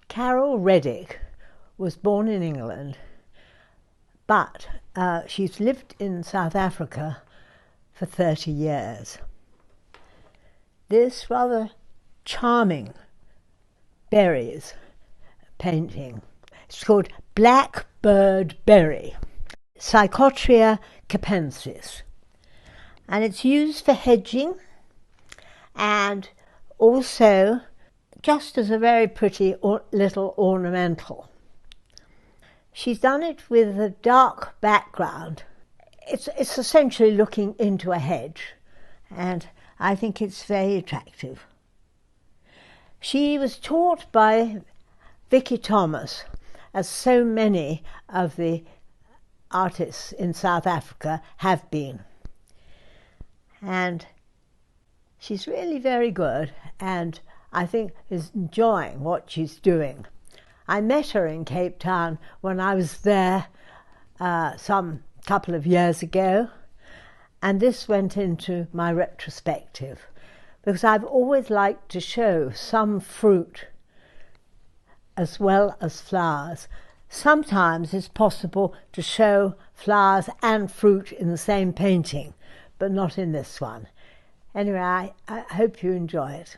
Carol Reddick was born in England, but she's lived in South Africa for 30 years. This rather charming berries painting, it's called Blackbird Berry, Psychotria capensis, and it's used for hedging and also just as a very pretty little ornamental. She's done it with a dark background. It's essentially looking into a hedge, and I think it's very attractive. She was taught by Vicky Thomas, as so many of the artists in South Africa have been. And she's really very good, and I think is enjoying what she's doing. I met her in Cape Town when I was there some couple of years ago, and this went into my retrospective, because I've always liked to show some fruit as well as flowers. Sometimes it's possible to show flowers and fruit in the same painting, but not in this one. Anyway, I hope you enjoy it.